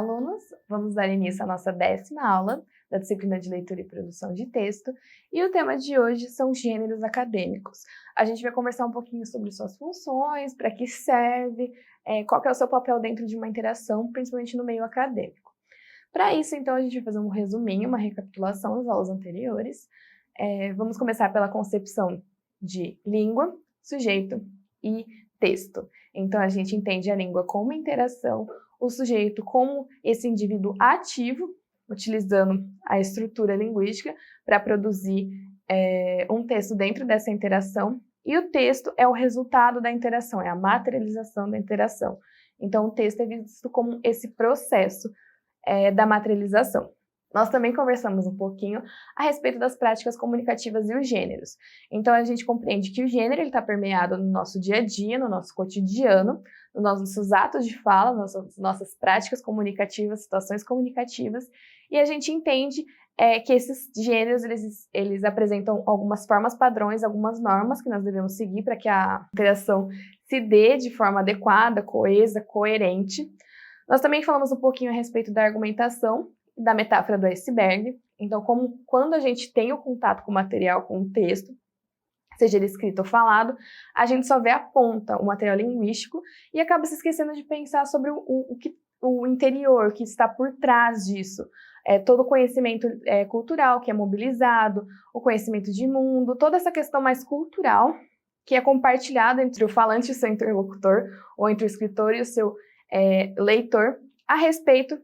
alunos! Vamos dar início à nossa 10ª aula da disciplina de leitura e produção de texto, e o tema de hoje são gêneros acadêmicos. A gente vai conversar um pouquinho sobre suas funções, para que serve, qual que é o seu papel dentro de uma interação, principalmente no meio acadêmico. Para isso, então, a gente vai fazer um resuminho, uma recapitulação das aulas anteriores. Vamos começar pela concepção de língua, sujeito e texto. Então, a gente entende a língua como interação, o sujeito como esse indivíduo ativo, utilizando a estrutura linguística para produzir um texto dentro dessa interação, e o texto é o resultado da interação, é a materialização da interação. Então, o texto é visto como esse processo da materialização. Nós também conversamos um pouquinho a respeito das práticas comunicativas e os gêneros. Então, a gente compreende que o gênero está permeado no nosso dia a dia, no nosso cotidiano, nos nossos atos de fala, nas nossas práticas comunicativas, situações comunicativas, e a gente entende que esses gêneros, eles apresentam algumas formas padrões, algumas normas que nós devemos seguir para que a interação se dê de forma adequada, coesa, coerente. Nós também falamos um pouquinho a respeito da argumentação, da metáfora do iceberg. Então, quando a gente tem o contato com o material, com o texto, seja ele escrito ou falado, a gente só vê a ponta, o material linguístico, e acaba se esquecendo de pensar sobre o interior, o que está por trás disso. Todo o conhecimento cultural que é mobilizado, o conhecimento de mundo, toda essa questão mais cultural que é compartilhada entre o falante e o seu interlocutor, ou entre o escritor e o seu leitor, a respeito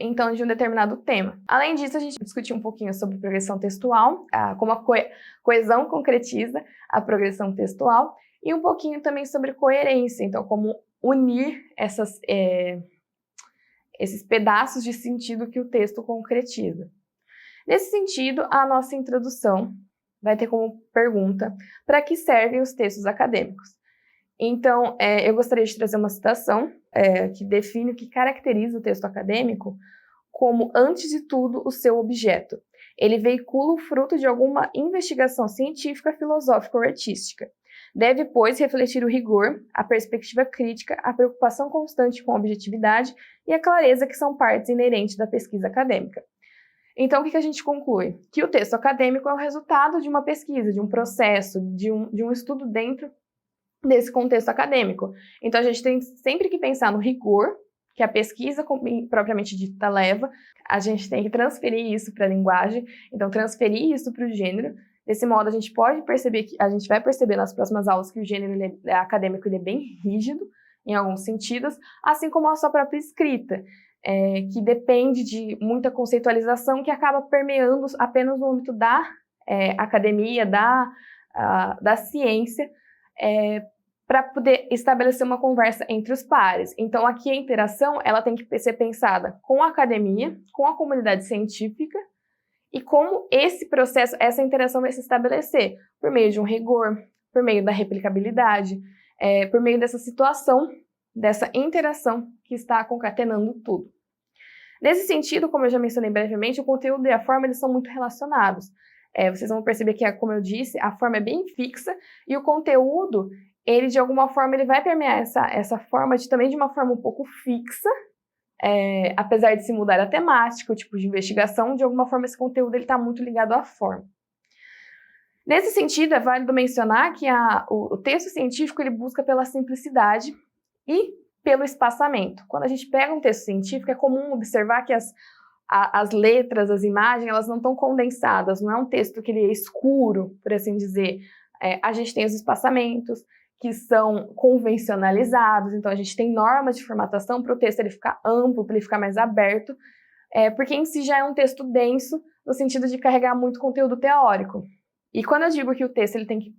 então, de um determinado tema. Além disso, a gente discutiu um pouquinho sobre progressão textual, como a coesão concretiza a progressão textual, e um pouquinho também sobre coerência, então como unir esses pedaços de sentido que o texto concretiza. Nesse sentido, a nossa introdução vai ter como pergunta: para que servem os textos acadêmicos? Então, eu gostaria de trazer uma citação que define o que caracteriza o texto acadêmico como, antes de tudo, o seu objeto. Ele veicula o fruto de alguma investigação científica, filosófica ou artística. Deve, pois, refletir o rigor, a perspectiva crítica, a preocupação constante com a objetividade e a clareza que são partes inerentes da pesquisa acadêmica. Então, o que a gente conclui? Que o texto acadêmico é o resultado de uma pesquisa, de um processo, de um estudo dentro desse contexto acadêmico. Então, a gente tem sempre que pensar no rigor que a pesquisa propriamente dita leva, a gente tem que transferir isso para a linguagem, então transferir isso para o gênero. Desse modo, a gente vai perceber nas próximas aulas que o gênero acadêmico ele é bem rígido, em alguns sentidos, assim como a sua própria escrita, que depende de muita conceitualização que acaba permeando apenas no âmbito da academia, da ciência, para poder estabelecer uma conversa entre os pares. Então, aqui a interação ela tem que ser pensada com a academia, com a comunidade científica, e como esse processo, essa interação vai se estabelecer por meio de um rigor, por meio da replicabilidade, por meio dessa situação, dessa interação que está concatenando tudo. Nesse sentido, como eu já mencionei brevemente, o conteúdo e a forma eles são muito relacionados. Vocês vão perceber que, como eu disse, a forma é bem fixa e o conteúdo ele, de alguma forma, ele vai permear essa forma também de uma forma um pouco fixa, apesar de se mudar a temática, o tipo de investigação, de alguma forma esse conteúdo está muito ligado à forma. Nesse sentido, é válido mencionar que o texto científico ele busca pela simplicidade e pelo espaçamento. Quando a gente pega um texto científico, é comum observar que as letras, as imagens, elas não estão condensadas, não é um texto que ele é escuro, por assim dizer. A gente tem os espaçamentos, que são convencionalizados, então a gente tem normas de formatação para o texto ele ficar amplo, para ele ficar mais aberto, porque em si já é um texto denso, no sentido de carregar muito conteúdo teórico. E quando eu digo que o texto ele tem que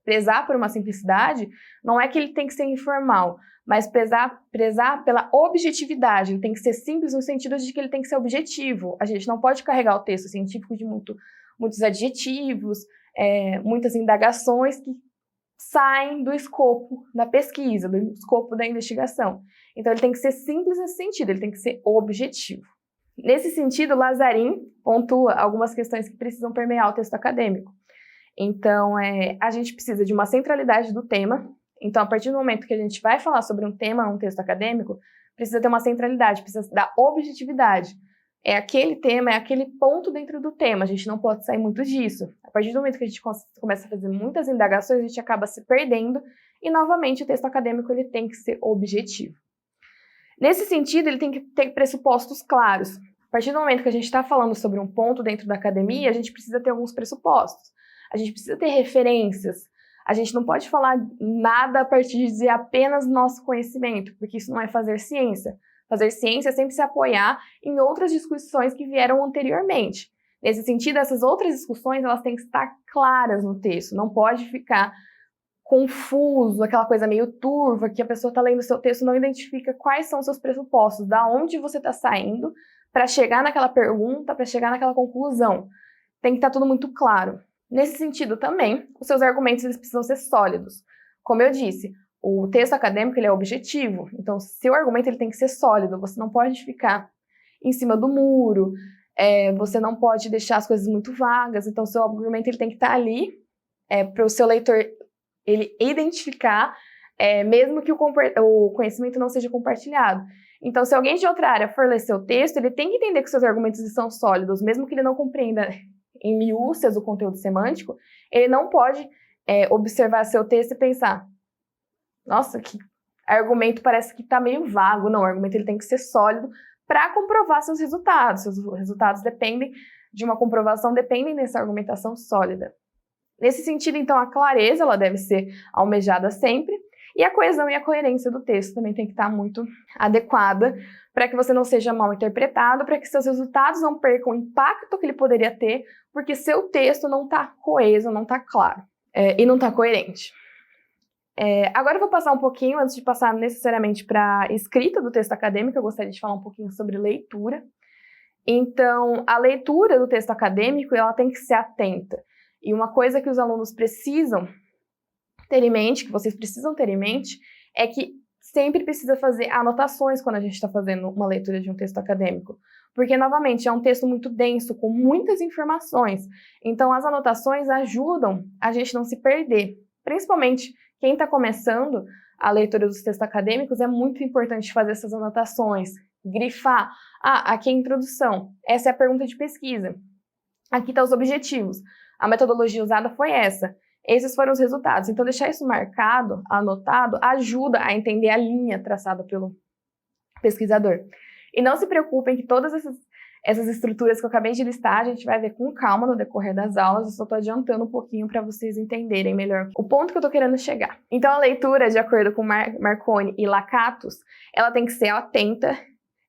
prezar por uma simplicidade, não é que ele tem que ser informal, mas prezar pela objetividade, ele tem que ser simples no sentido de que ele tem que ser objetivo. A gente não pode carregar o texto científico de muitos adjetivos, muitas indagações que saem do escopo da pesquisa, do escopo da investigação. Então, ele tem que ser simples nesse sentido, ele tem que ser objetivo. Nesse sentido, Lazarin pontua algumas questões que precisam permear o texto acadêmico. Então, a gente precisa de uma centralidade do tema. Então, a partir do momento que a gente vai falar sobre um tema, um texto acadêmico, precisa ter uma centralidade, precisa dar objetividade. É aquele tema, é aquele ponto dentro do tema, a gente não pode sair muito disso. A partir do momento que a gente começa a fazer muitas indagações, a gente acaba se perdendo e, novamente, o texto acadêmico ele tem que ser objetivo. Nesse sentido, ele tem que ter pressupostos claros. A partir do momento que a gente está falando sobre um ponto dentro da academia, a gente precisa ter alguns pressupostos. A gente precisa ter referências. A gente não pode falar nada a partir de dizer apenas nosso conhecimento, porque isso não é fazer ciência. Fazer ciência é sempre se apoiar em outras discussões que vieram anteriormente. Nesse sentido, essas outras discussões elas têm que estar claras no texto, não pode ficar confuso, aquela coisa meio turva, que a pessoa está lendo o seu texto e não identifica quais são os seus pressupostos, da onde você está saindo para chegar naquela pergunta, para chegar naquela conclusão. Tem que estar tudo muito claro. Nesse sentido também, os seus argumentos eles precisam ser sólidos. Como eu disse, o texto acadêmico ele é objetivo, então seu argumento ele tem que ser sólido, você não pode ficar em cima do muro, você não pode deixar as coisas muito vagas, então seu argumento ele tem que estar ali para o seu leitor ele identificar, mesmo que o conhecimento não seja compartilhado. Então, se alguém de outra área for ler seu texto, ele tem que entender que seus argumentos são sólidos, mesmo que ele não compreenda em miúcias o conteúdo semântico, ele não pode observar seu texto e pensar, nossa, que argumento parece que está meio vago. Não, o argumento ele tem que ser sólido para comprovar seus resultados. Seus resultados dependem de uma comprovação, dependem dessa argumentação sólida. Nesse sentido, então, a clareza ela deve ser almejada sempre, e a coesão e a coerência do texto também tem que estar muito adequada para que você não seja mal interpretado, para que seus resultados não percam o impacto que ele poderia ter, porque seu texto não está coeso, não está claro e não está coerente. Agora eu vou passar um pouquinho, antes de passar necessariamente para a escrita do texto acadêmico, eu gostaria de falar um pouquinho sobre leitura. Então, a leitura do texto acadêmico ela tem que ser atenta. E uma coisa que os alunos precisam ter em mente, que vocês precisam ter em mente, é que sempre precisa fazer anotações quando a gente está fazendo uma leitura de um texto acadêmico. Porque, novamente, é um texto muito denso, com muitas informações. Então, as anotações ajudam a gente não se perder. Principalmente quem está começando a leitura dos textos acadêmicos, é muito importante fazer essas anotações, grifar. Aqui é a introdução. Essa é a pergunta de pesquisa. Aqui estão os objetivos. A metodologia usada foi essa. Esses foram os resultados. Então, deixar isso marcado, anotado, ajuda a entender a linha traçada pelo pesquisador. E não se preocupem que todas essas estruturas que eu acabei de listar, a gente vai ver com calma no decorrer das aulas. Eu só estou adiantando um pouquinho para vocês entenderem melhor o ponto que eu estou querendo chegar. Então, a leitura, de acordo com Marconi e Lakatos, ela tem que ser atenta,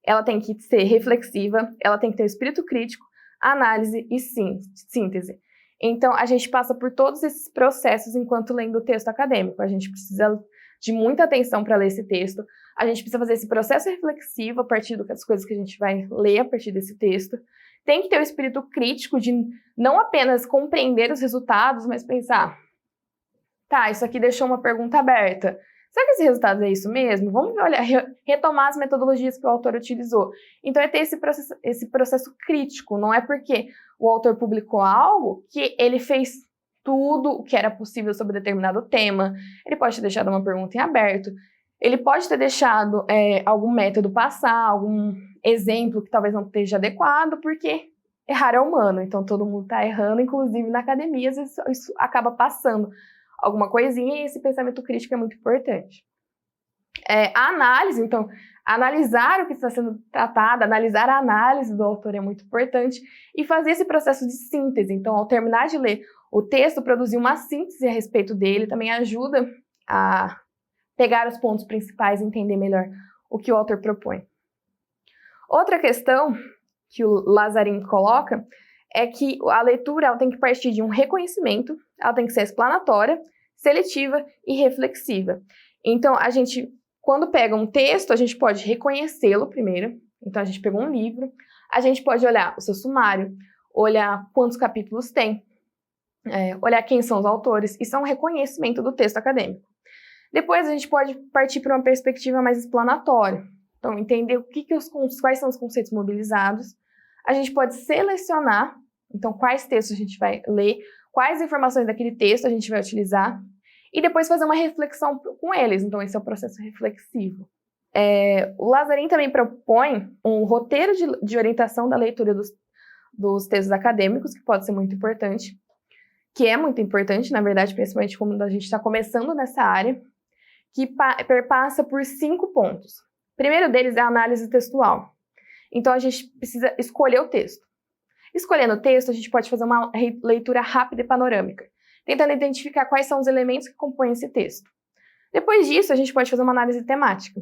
ela tem que ser reflexiva, ela tem que ter espírito crítico, análise e síntese. Então, a gente passa por todos esses processos enquanto lendo o texto acadêmico. A gente precisa de muita atenção para ler esse texto. A gente precisa fazer esse processo reflexivo a partir das coisas que a gente vai ler a partir desse texto. Tem que ter o espírito crítico de não apenas compreender os resultados, mas pensar, tá, isso aqui deixou uma pergunta aberta. Será que esse resultado é isso mesmo? Vamos retomar as metodologias que o autor utilizou. Então, é ter esse processo crítico. Não é porque o autor publicou algo que ele fez tudo o que era possível sobre determinado tema. Ele pode ter deixado uma pergunta em aberto. Ele pode ter deixado algum método passar, algum exemplo que talvez não esteja adequado, porque errar é humano. Então, todo mundo está errando, inclusive na academia, às vezes isso acaba passando alguma coisinha, e esse pensamento crítico é muito importante. A análise, então, analisar o que está sendo tratado, analisar a análise do autor é muito importante, e fazer esse processo de síntese. Então, ao terminar de ler o texto, produzir uma síntese a respeito dele também ajuda a pegar os pontos principais e entender melhor o que o autor propõe. Outra questão que o Lazarin coloca é que a leitura ela tem que partir de um reconhecimento, ela tem que ser explanatória, seletiva e reflexiva. Então, a gente, quando pega um texto, a gente pode reconhecê-lo primeiro. Então, a gente pegou um livro, a gente pode olhar o seu sumário, olhar quantos capítulos tem, olhar quem são os autores. Isso é um reconhecimento do texto acadêmico. Depois, a gente pode partir para uma perspectiva mais explanatória. Então, entender quais são os conceitos mobilizados. A gente pode selecionar, então, quais textos a gente vai ler, quais informações daquele texto a gente vai utilizar, e depois fazer uma reflexão com eles. Então, esse é o processo reflexivo. O Lazzarin também propõe um roteiro de orientação da leitura dos textos acadêmicos, que pode ser muito importante, que é muito importante, na verdade, principalmente quando a gente está começando nessa área, que perpassa por 5 pontos. O primeiro deles é a análise textual. Então, a gente precisa escolher o texto. Escolhendo o texto, a gente pode fazer uma leitura rápida e panorâmica, tentando identificar quais são os elementos que compõem esse texto. Depois disso, a gente pode fazer uma análise temática.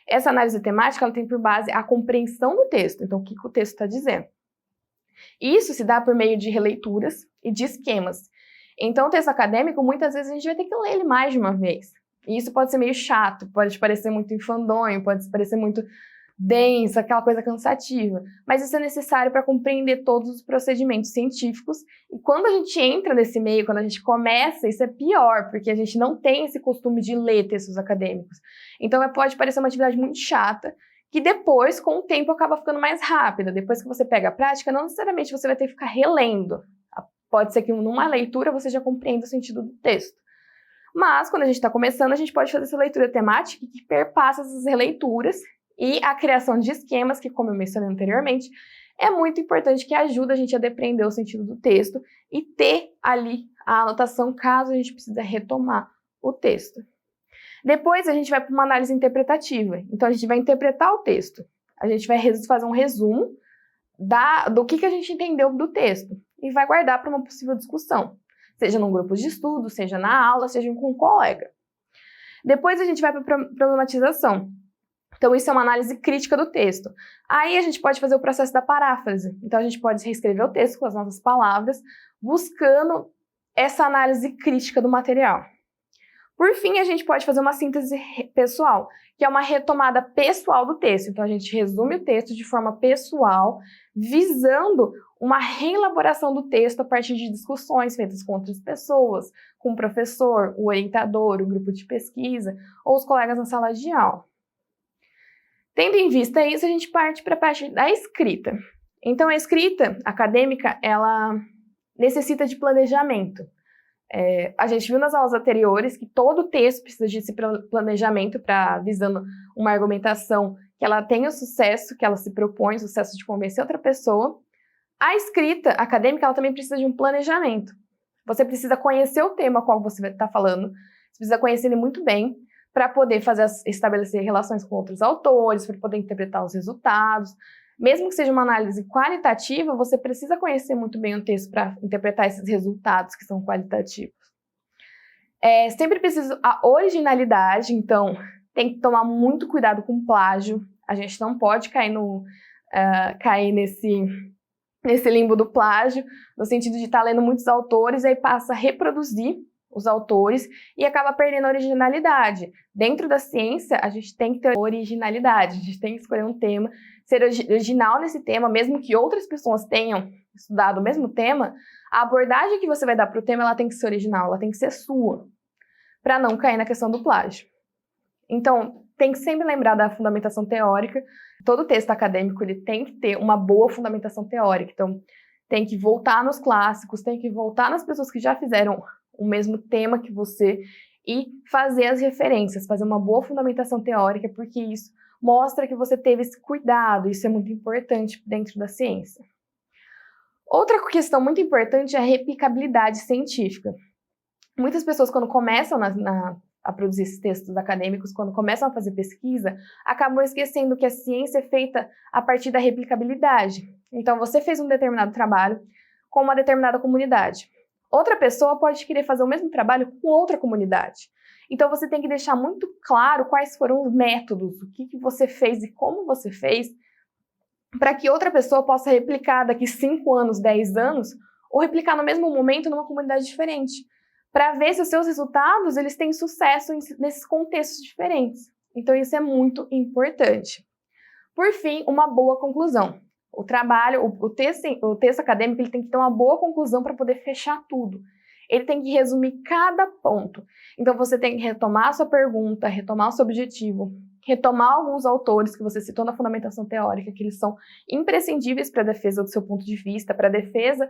Essa análise temática ela tem por base a compreensão do texto, então o que o texto está dizendo. Isso se dá por meio de releituras e de esquemas. Então, o texto acadêmico, muitas vezes, a gente vai ter que ler ele mais de uma vez. E isso pode ser meio chato, pode parecer muito enfadonho, pode parecer muito denso, aquela coisa cansativa. Mas isso é necessário para compreender todos os procedimentos científicos. E quando a gente entra nesse meio, quando a gente começa, isso é pior, porque a gente não tem esse costume de ler textos acadêmicos. Então, pode parecer uma atividade muito chata, que depois, com o tempo, acaba ficando mais rápida. Depois que você pega a prática, não necessariamente você vai ter que ficar relendo. Pode ser que numa leitura você já compreenda o sentido do texto. Mas, quando a gente está começando, a gente pode fazer essa leitura temática que perpassa essas releituras e a criação de esquemas, que, como eu mencionei anteriormente, é muito importante, que ajuda a gente a depreender o sentido do texto e ter ali a anotação caso a gente precise retomar o texto. Depois a gente vai para uma análise interpretativa. Então a gente vai interpretar o texto. A gente vai fazer um resumo do que a gente entendeu do texto e vai guardar para uma possível discussão, seja num grupo de estudo, seja na aula, seja com um colega. Depois a gente vai para a problematização. Então isso é uma análise crítica do texto. Aí a gente pode fazer o processo da paráfrase. Então a gente pode reescrever o texto com as nossas palavras, buscando essa análise crítica do material. Por fim, a gente pode fazer uma síntese pessoal, que é uma retomada pessoal do texto. Então, a gente resume o texto de forma pessoal, visando uma reelaboração do texto a partir de discussões feitas com outras pessoas, com o professor, o orientador, o grupo de pesquisa ou os colegas na sala de aula. Tendo em vista isso, a gente parte para a parte da escrita. Então, a escrita acadêmica, ela necessita de planejamento. A gente viu nas aulas anteriores que todo texto precisa de esse planejamento visando uma argumentação que ela tenha o sucesso, que ela se propõe, o sucesso de convencer outra pessoa. A escrita acadêmica ela também precisa de um planejamento. Você precisa conhecer o tema qual você está falando, você precisa conhecer ele muito bem para poder estabelecer relações com outros autores, para poder interpretar os resultados. Mesmo que seja uma análise qualitativa, você precisa conhecer muito bem o texto para interpretar esses resultados que são qualitativos. Sempre precisa a originalidade, então tem que tomar muito cuidado com plágio. A gente não pode cair nesse limbo do plágio, no sentido de estar lendo muitos autores e aí passa a reproduzir os autores e acaba perdendo a originalidade. Dentro da ciência, a gente tem que ter originalidade, a gente tem que escolher um tema, ser original nesse tema, mesmo que outras pessoas tenham estudado o mesmo tema, a abordagem que você vai dar para o tema ela tem que ser original, ela tem que ser sua, para não cair na questão do plágio. Então, tem que sempre lembrar da fundamentação teórica. Todo texto acadêmico ele tem que ter uma boa fundamentação teórica, então tem que voltar nos clássicos, tem que voltar nas pessoas que já fizeram o mesmo tema que você e fazer as referências, fazer uma boa fundamentação teórica, porque isso mostra que você teve esse cuidado, isso é muito importante dentro da ciência. Outra questão muito importante é a replicabilidade científica. Muitas pessoas, quando começam a produzir esses textos acadêmicos, quando começam a fazer pesquisa, acabam esquecendo que a ciência é feita a partir da replicabilidade. Então, você fez um determinado trabalho com uma determinada comunidade. Outra pessoa pode querer fazer o mesmo trabalho com outra comunidade. Então, você tem que deixar muito claro quais foram os métodos, o que você fez e como você fez, para que outra pessoa possa replicar daqui 5 anos, 10 anos, ou replicar no mesmo momento numa comunidade diferente, para ver se os seus resultados eles têm sucesso nesses contextos diferentes. Então, isso é muito importante. Por fim, uma boa conclusão. O texto acadêmico ele tem que ter uma boa conclusão para poder fechar tudo. Ele tem que resumir cada ponto. Então, você tem que retomar a sua pergunta, retomar o seu objetivo, retomar alguns autores que você citou na fundamentação teórica, que eles são imprescindíveis para a defesa do seu ponto de vista, para a defesa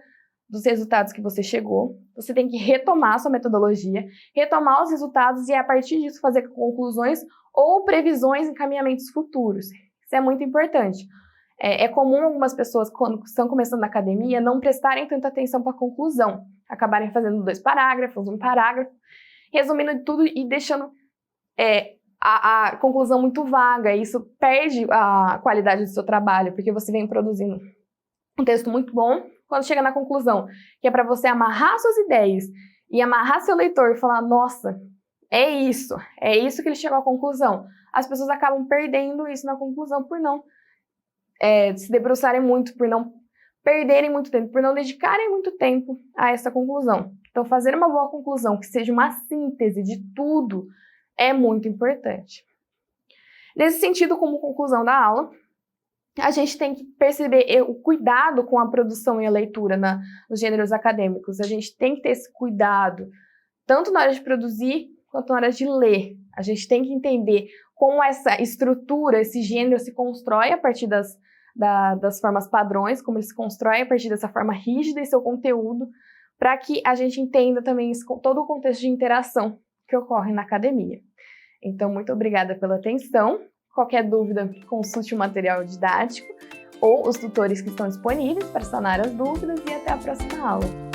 dos resultados que você chegou. Você tem que retomar a sua metodologia, retomar os resultados e, a partir disso, fazer conclusões ou previsões e encaminhamentos futuros. Isso é muito importante. É comum algumas pessoas, quando estão começando na academia, não prestarem tanta atenção para a conclusão, acabarem fazendo 2 parágrafos, 1 parágrafo, resumindo tudo e deixando a conclusão muito vaga. E isso perde a qualidade do seu trabalho, porque você vem produzindo um texto muito bom, quando chega na conclusão, que é para você amarrar suas ideias e amarrar seu leitor e falar, nossa, é isso que ele chegou à conclusão. As pessoas acabam perdendo isso na conclusão por não se debruçarem muito, por não perderem muito tempo, por não dedicarem muito tempo a essa conclusão. Então, fazer uma boa conclusão, que seja uma síntese de tudo, é muito importante. Nesse sentido, como conclusão da aula, a gente tem que perceber o cuidado com a produção e a leitura nos gêneros acadêmicos. A gente tem que ter esse cuidado, tanto na hora de produzir, quanto na hora de ler. A gente tem que entender como essa estrutura, esse gênero se constrói a partir das formas padrões, como ele se constrói a partir dessa forma rígida e seu conteúdo, para que a gente entenda também todo o contexto de interação que ocorre na academia. Então, muito obrigada pela atenção. Qualquer dúvida, consulte o material didático ou os tutores que estão disponíveis para sanar as dúvidas e até a próxima aula.